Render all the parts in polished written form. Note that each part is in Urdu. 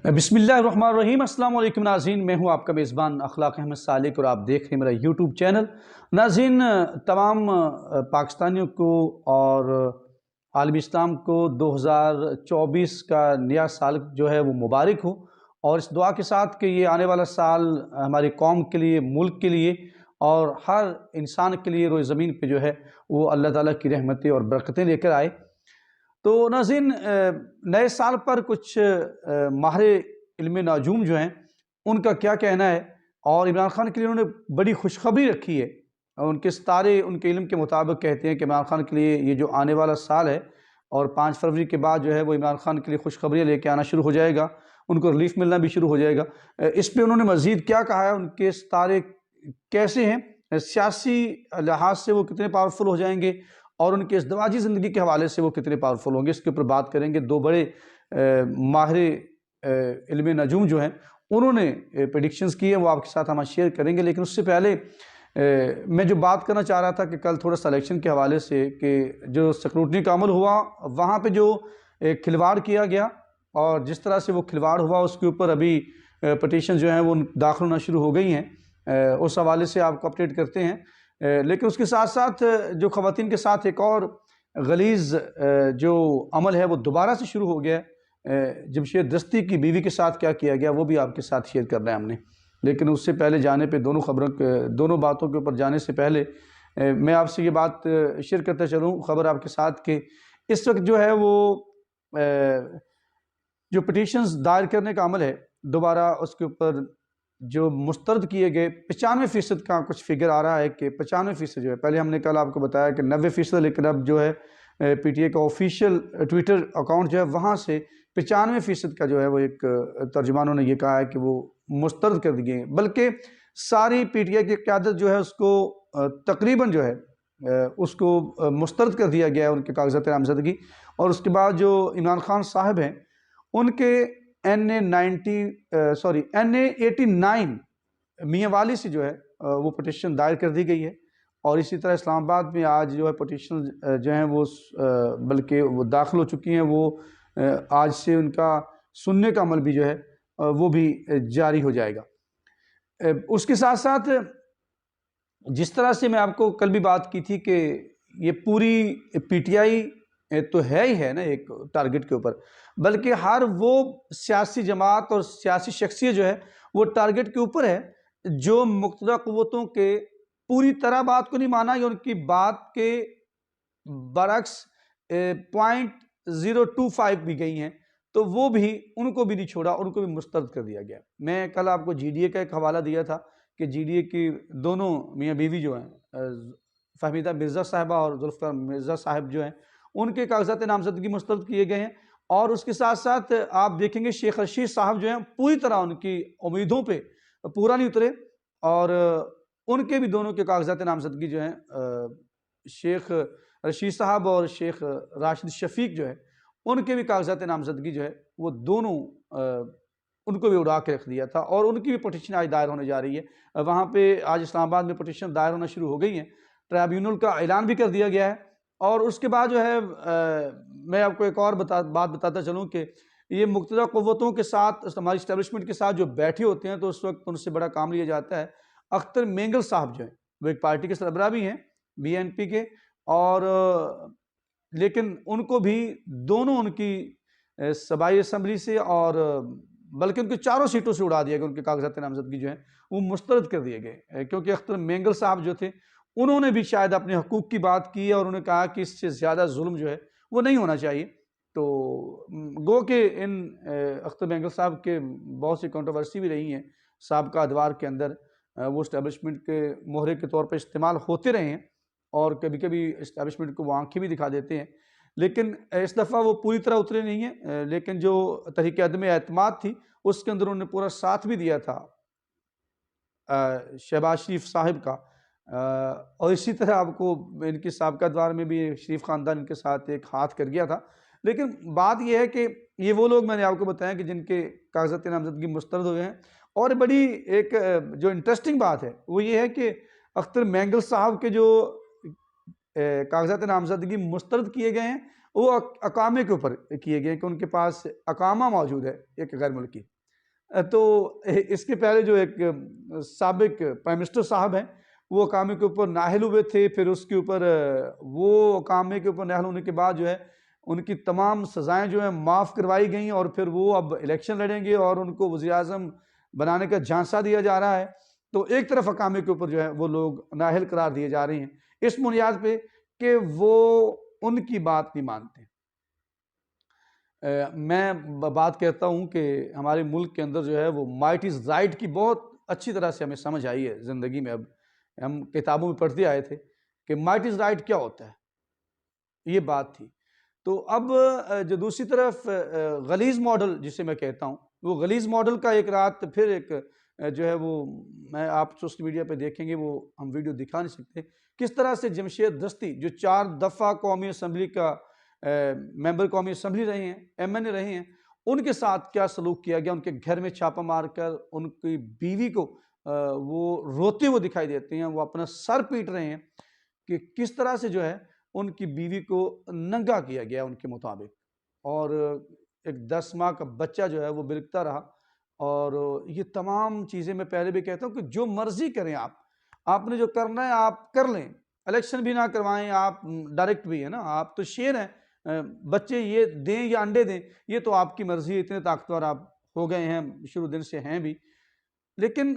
بسم اللہ الرحمن الرحیم۔ السلام علیکم ناظرین، میں ہوں آپ کا میزبان اخلاق احمد سالک اور آپ دیکھ رہے ہیں میرا یوٹیوب چینل۔ ناظرین، تمام پاکستانیوں کو اور عالم اسلام کو 2024 کا نیا سال جو ہے وہ مبارک ہو، اور اس دعا کے ساتھ کہ یہ آنے والا سال ہماری قوم کے لیے، ملک کے لیے اور ہر انسان کے لیے روئے زمین پہ جو ہے وہ اللہ تعالیٰ کی رحمتیں اور برکتیں لے کر آئے۔ تو ناظرین، نئے سال پر کچھ ماہر علم نجوم جو ہیں ان کا کیا کہنا ہے، اور عمران خان کے لیے انہوں نے بڑی خوشخبری رکھی ہے۔ ان کے ستارے ان کے علم کے مطابق کہتے ہیں کہ عمران خان کے لیے یہ جو آنے والا سال ہے اور 5 فروری کے بعد جو ہے وہ عمران خان کے لیے خوشخبریاں لے کے آنا شروع ہو جائے گا، ان کو ریلیف ملنا بھی شروع ہو جائے گا۔ اس پہ انہوں نے مزید کیا کہا ہے، ان کے ستارے کیسے ہیں، سیاسی لحاظ سے وہ کتنے پاورفل ہو جائیں گے، اور ان کے ازدواجی زندگی کے حوالے سے وہ کتنے پاورفل ہوں گے، اس کے اوپر بات کریں گے۔ دو بڑے ماہر علم نجوم جو ہیں انہوں نے پریڈکشنز کی ہیں، وہ آپ کے ساتھ ہم شیئر کریں گے۔ لیکن اس سے پہلے میں جو بات کرنا چاہ رہا تھا کہ کل تھوڑا سا الیکشن کے حوالے سے کہ جو سکروٹنی کا عمل ہوا وہاں پہ جو کھلواڑ کیا گیا اور جس طرح سے وہ کھلواڑ ہوا اس کے اوپر ابھی پٹیشن جو ہیں وہ داخل ہونا شروع ہو گئی ہیں، اس حوالے سے آپ کو اپڈیٹ کرتے ہیں۔ لیکن اس کے ساتھ ساتھ جو خواتین کے ساتھ ایک اور غلیظ جو عمل ہے وہ دوبارہ سے شروع ہو گیا ہے، جمشید دستی کی بیوی کے ساتھ کیا کیا گیا وہ بھی آپ کے ساتھ شیئر کرنا ہے ہم نے۔ لیکن اس سے پہلے جانے پہ دونوں باتوں کے اوپر جانے سے پہلے میں آپ سے یہ بات شیئر کرتا چلوں، خبر آپ کے ساتھ، کہ اس وقت جو ہے وہ جو پٹیشنز دائر کرنے کا عمل ہے دوبارہ اس کے اوپر جو مسترد کیے گئے 95% کا کچھ فگر آ رہا ہے کہ 95% جو ہے، پہلے ہم نے کل آپ کو بتایا کہ 90%، لیکن اب جو ہے پی ٹی اے کا آفیشیل ٹویٹر اکاؤنٹ جو ہے وہاں سے 95% کا جو ہے وہ ایک ترجمانوں نے یہ کہا ہے کہ وہ مسترد کر دیے ہیں، بلکہ ساری پی ٹی اے کی قیادت جو ہے اس کو تقریباً جو ہے اس کو مسترد کر دیا گیا ہے، ان کے کاغذات نامزدگی۔ اور اس کے بعد جو عمران خان صاحب ہیں ان کے NA89 میاں والی سے جو ہے وہ پٹیشن دائر کر دی گئی ہے، اور اسی طرح اسلام آباد میں آج جو ہے پٹیشن جو ہیں وہ بلکہ وہ داخل ہو چکی ہیں، وہ آج سے ان کا سننے کا عمل بھی جو ہے وہ بھی جاری ہو جائے گا۔ اس کے ساتھ ساتھ جس طرح سے میں آپ کو کل بھی بات کی تھی کہ یہ پوری پی ٹی آئی تو ہے ہی ہے نا ایک ٹارگٹ کے اوپر، بلکہ ہر وہ سیاسی جماعت اور سیاسی شخصیت جو ہے وہ ٹارگٹ کے اوپر ہے جو مقتدر قوتوں کے پوری طرح بات کو نہیں مانا یا ان کی بات کے برعکس 0.025 بھی گئی ہیں، تو وہ بھی ان کو بھی نہیں چھوڑا، ان کو بھی مسترد کر دیا گیا۔ میں کل آپ کو جی ڈی اے کا ایک حوالہ دیا تھا کہ جی ڈی اے کی دونوں میاں بیوی جو ہیں، فہمیدہ مرزا صاحبہ اور ذوالفقار مرزا صاحب جو ہیں، ان کے کاغذات نامزدگی مسترد کیے گئے ہیں۔ اور اس کے ساتھ ساتھ آپ دیکھیں گے شیخ رشید صاحب جو ہیں پوری طرح ان کی امیدوں پہ پورا نہیں اترے، اور ان کے بھی دونوں کے کاغذات نامزدگی جو ہیں، شیخ رشید صاحب اور شیخ راشد شفیق جو ہے ان کے بھی کاغذات نامزدگی جو ہے وہ دونوں ان کو بھی اڑا کے رکھ دیا تھا، اور ان کی بھی پٹیشن آج دائر ہونے جا رہی ہے۔ وہاں پہ آج اسلام آباد میں پٹیشن دائر ہونا شروع ہو گئی ہیں، ٹرائبیونل کا اعلان بھی کر دیا گیا ہے۔ اور اس کے بعد جو ہے میں آپ کو ایک اور بات بتاتا چلوں کہ یہ مقتدر قوتوں کے ساتھ، ہماری اسٹیبلشمنٹ کے ساتھ جو بیٹھے ہوتے ہیں تو اس وقت ان سے بڑا کام لیا جاتا ہے۔ اختر مینگل صاحب جو ہیں وہ ایک پارٹی کے سربراہ بھی ہیں، بی این پی کے، اور لیکن ان کو بھی دونوں ان کی صوبائی اسمبلی سے اور بلکہ ان کے 4 سیٹوں سے اڑا دیا گیا، ان کے کاغذات نامزدگی جو ہیں وہ مسترد کر دیے گئے، کیونکہ اختر مینگل صاحب جو تھے انہوں نے بھی شاید اپنے حقوق کی بات کی اور انہوں نے کہا کہ اس سے زیادہ ظلم جو ہے وہ نہیں ہونا چاہیے۔ تو گو کہ ان اختر مینگل صاحب کے بہت سی کنٹروورسی بھی رہی ہیں سابقہ ادوار کے اندر، وہ اسٹیبلشمنٹ کے مہرے کے طور پہ استعمال ہوتے رہے ہیں، اور کبھی کبھی اسٹیبلشمنٹ کو وہ آنکھیں بھی دکھا دیتے ہیں، لیکن اس دفعہ وہ پوری طرح اترے نہیں ہیں۔ لیکن جو تحریک عدم اعتماد تھی اس کے اندر انہوں نے پورا ساتھ بھی دیا تھا شہباز شریف صاحب کا، اور اسی طرح آپ کو ان کی سابقہ ادوار میں بھی شریف خاندان ان کے ساتھ ایک ہاتھ کر گیا تھا۔ لیکن بات یہ ہے کہ یہ وہ لوگ میں نے آپ کو بتایا کہ جن کے کاغذات نامزدگی مسترد ہوئے ہیں، اور بڑی ایک جو انٹرسٹنگ بات ہے وہ یہ ہے کہ اختر مینگل صاحب کے جو کاغذات نامزدگی مسترد کیے گئے ہیں وہ اقامے کے اوپر کیے گئے کہ ان کے پاس اقامہ موجود ہے ایک غیر ملکی۔ تو اس کے پہلے جو ایک سابق پرائم منسٹر صاحب ہیں وہ اقامے کے اوپر نااہل ہوئے تھے، پھر اس کے اوپر وہ اقامے کے اوپر نااہل ہونے کے بعد جو ہے ان کی تمام سزائیں جو ہیں معاف کروائی گئیں، اور پھر وہ اب الیکشن لڑیں گے اور ان کو وزیر اعظم بنانے کا جھانسا دیا جا رہا ہے۔ تو ایک طرف اقامے کے اوپر جو ہے وہ لوگ نااہل قرار دیے جا رہے ہیں اس بنیاد پہ کہ وہ ان کی بات نہیں مانتے۔ میں بات کہتا ہوں کہ ہمارے ملک کے اندر جو ہے وہ مائٹ از رائٹ کی بہت اچھی طرح سے ہمیں سمجھ آئی ہے زندگی میں۔ اب ہم کتابوں میں پڑھتے آئے تھے کہ مائٹ از رائٹ کیا ہوتا ہے، یہ بات تھی۔ تو اب جو دوسری طرف غلیظ ماڈل جسے میں کہتا ہوں، وہ غلیظ ماڈل کا ایک رات پھر ایک جو ہے وہ میں آپ سوشل میڈیا پہ دیکھیں گے، وہ ہم ویڈیو دکھا نہیں سکتے، کس طرح سے جمشید دستی جو 4 دفعہ قومی اسمبلی کا ممبر قومی اسمبلی رہے ہیں، ایم این اے رہے ہیں، ان کے ساتھ کیا سلوک کیا گیا، ان کے گھر میں چھاپہ مار کر ان کی بیوی کو وہ روتے ہوئے دکھائی دیتے ہیں، وہ اپنا سر پیٹ رہے ہیں کہ کس طرح سے جو ہے ان کی بیوی کو ننگا کیا گیا ان کے مطابق، اور ایک 10 ماہ کا بچہ جو ہے وہ بلکتا رہا۔ اور یہ تمام چیزیں میں پہلے بھی کہتا ہوں کہ جو مرضی کریں آپ نے جو کرنا ہے آپ کر لیں، الیکشن بھی نہ کروائیں، آپ ڈائریکٹ بھی ہے نا، آپ تو شیر ہیں، بچے یہ دیں یا انڈے دیں یہ تو آپ کی مرضی ہے، اتنے طاقتور آپ ہو گئے ہیں، شروع دن سے ہیں بھی۔ لیکن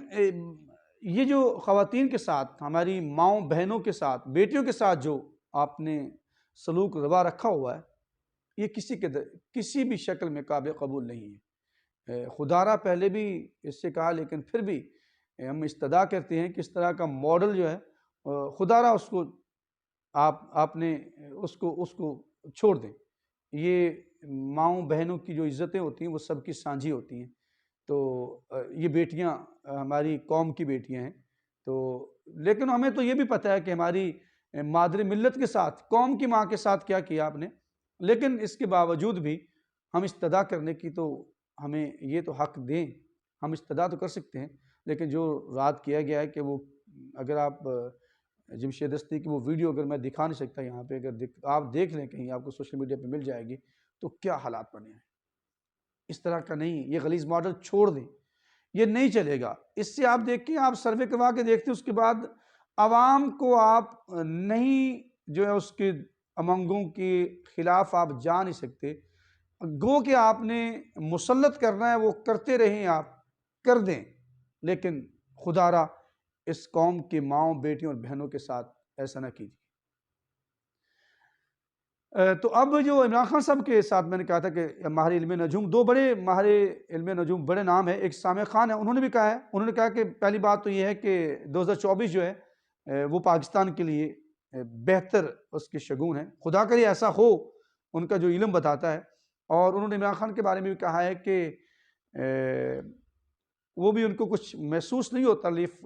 یہ جو خواتین کے ساتھ، ہماری ماؤں بہنوں کے ساتھ، بیٹیوں کے ساتھ جو آپ نے سلوک روا رکھا ہوا ہے، یہ کسی بھی شکل میں قابل قبول نہیں ہے۔ خدا را پہلے بھی اس سے کہا، لیکن پھر بھی ہم استدعا کرتے ہیں کہ اس طرح کا ماڈل جو ہے خدا را اس کو آپ نے اس کو چھوڑ دیں۔ یہ ماؤں بہنوں کی جو عزتیں ہوتی ہیں وہ سب کی سانجھی ہوتی ہیں۔ تو یہ بیٹیاں ہماری قوم کی بیٹیاں ہیں، تو لیکن ہمیں تو یہ بھی پتہ ہے کہ ہماری مادر ملت کے ساتھ، قوم کی ماں کے ساتھ کیا کیا آپ نے، لیکن اس کے باوجود بھی ہم استدعا کرنے کی تو ہمیں یہ تو حق دیں، ہم استدعا تو کر سکتے ہیں، لیکن جو رات کیا گیا ہے کہ وہ اگر آپ جمشید دستی کی وہ ویڈیو اگر میں دکھا نہیں سکتا یہاں پہ، اگر آپ دیکھ لیں کہیں، آپ کو سوشل میڈیا پہ مل جائے گی، تو کیا حالات بنے ہیں۔ اس طرح کا نہیں، یہ غلیظ ماڈل چھوڑ دیں، یہ نہیں چلے گا۔ اس سے آپ دیکھیں، آپ سروے کروا کے دیکھتے ہیں، اس کے بعد عوام کو آپ نہیں جو ہے اس کے امنگوں کے خلاف آپ جا نہیں سکتے، گو کہ آپ نے مسلط کرنا ہے وہ کرتے رہیں، آپ کر دیں، لیکن خدا را اس قوم کی ماؤں، بیٹیوں اور بہنوں کے ساتھ ایسا نہ کیجیے۔ تو اب جو عمران خان صاحب کے ساتھ میں نے کہا تھا کہ ماہر علم نجوم، 2 بڑے ماہر علم نجوم بڑے نام ہیں، ایک سامع خان ہے، انہوں نے بھی کہا ہے، انہوں نے کہا کہ پہلی بات تو یہ ہے کہ 2024 جو ہے وہ پاکستان کے لیے بہتر اس کے شگون ہے، خدا کرے ایسا ہو، ان کا جو علم بتاتا ہے۔ اور انہوں نے عمران خان کے بارے میں بھی کہا ہے کہ وہ بھی ان کو کچھ محسوس نہیں ہوتا لیف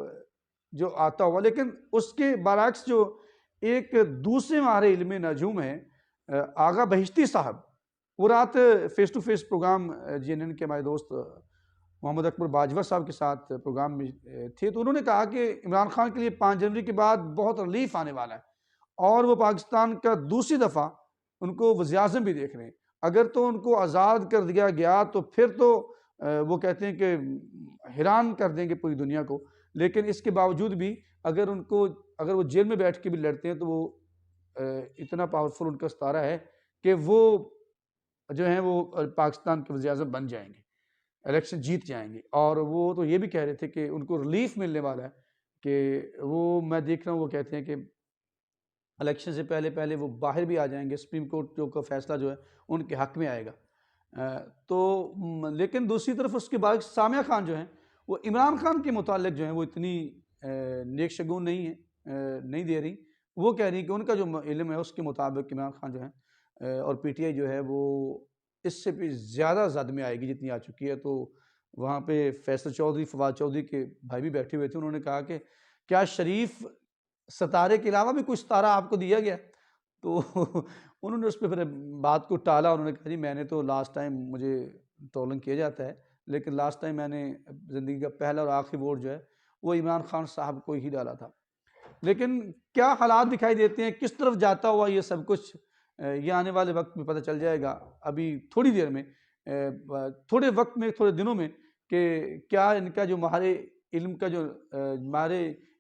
جو آتا ہوا، لیکن اس کے برعکس جو ایک دوسرے ماہر علم نجوم ہیں آغا بہشتی صاحب، وہ رات face to face program JNN کے ہمارے دوست محمد اکبر باجوہ صاحب کے ساتھ پروگرام میں تھے، تو انہوں نے کہا کہ عمران خان کے لیے 5 جنوری کے بعد بہت ریلیف آنے والا ہے، اور وہ پاکستان کا دوسری دفعہ ان کو وزیر اعظم بھی دیکھ رہے ہیں۔ اگر تو ان کو آزاد کر دیا گیا تو پھر تو وہ کہتے ہیں کہ حیران کر دیں گے پوری دنیا کو، لیکن اس کے باوجود بھی اگر وہ جیل میں بیٹھ کے بھی لڑتے ہیں تو وہ اتنا پاورفل ان کا ستارہ ہے کہ وہ جو ہیں وہ پاکستان کے وزیر اعظم بن جائیں گے، الیکشن جیت جائیں گے۔ اور وہ تو یہ بھی کہہ رہے تھے کہ ان کو ریلیف ملنے والا ہے، کہ وہ میں دیکھ رہا ہوں وہ کہتے ہیں کہ الیکشن سے پہلے وہ باہر بھی آ جائیں گے، سپریم کورٹ کا فیصلہ جو ہے ان کے حق میں آئے گا۔ تو لیکن دوسری طرف اس کے بعد سامع خان جو ہیں وہ عمران خان کے متعلق جو ہیں وہ اتنی نیک شگون نہیں دے رہی، وہ کہہ رہی کہ ان کا جو علم ہے اس کے مطابق عمران خان جو ہیں اور PTI جو ہے وہ اس سے بھی زیادہ زد میں آئے گی جتنی آ چکی ہے۔ تو وہاں پہ فیصل چودھری، فواد چودھری کے بھائی بھی بیٹھے ہوئے تھے، انہوں نے کہا کہ کیا شریف ستارے کے علاوہ بھی کچھ ستارہ آپ کو دیا گیا؟ تو انہوں نے اس پہ پھر بات کو ٹالا، انہوں نے کہا جی میں نے تو لاسٹ ٹائم مجھے ٹولنگ کیا جاتا ہے، لیکن لاسٹ ٹائم میں نے زندگی کا پہلا اور آخری ووٹ جو ہے وہ عمران خان صاحب کو ہی ڈالا تھا۔ لیکن کیا حالات دکھائی دیتے ہیں، کس طرف جاتا ہوا یہ سب کچھ یہ آنے والے وقت میں پتہ چل جائے گا ابھی تھوڑی دیر میں، تھوڑے وقت میں، تھوڑے دنوں میں، کہ کیا ان کا جو ماہر علم کا جو ماہر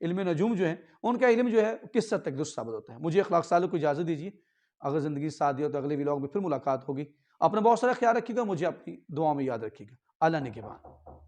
علم نجوم جو ہیں ان کا علم جو ہے کس حد تک درست ثابت ہوتا ہے۔ مجھے اخلاق سالک کو اجازت دیجیے، اگر زندگی ساتھ دی ہو تو اگلے ولاگ میں پھر ملاقات ہوگی۔ اپنا بہت سارا خیال رکھیے گا، مجھے اپنی دعاؤں میں یاد رکھیے گا۔ اللہ نگہبان۔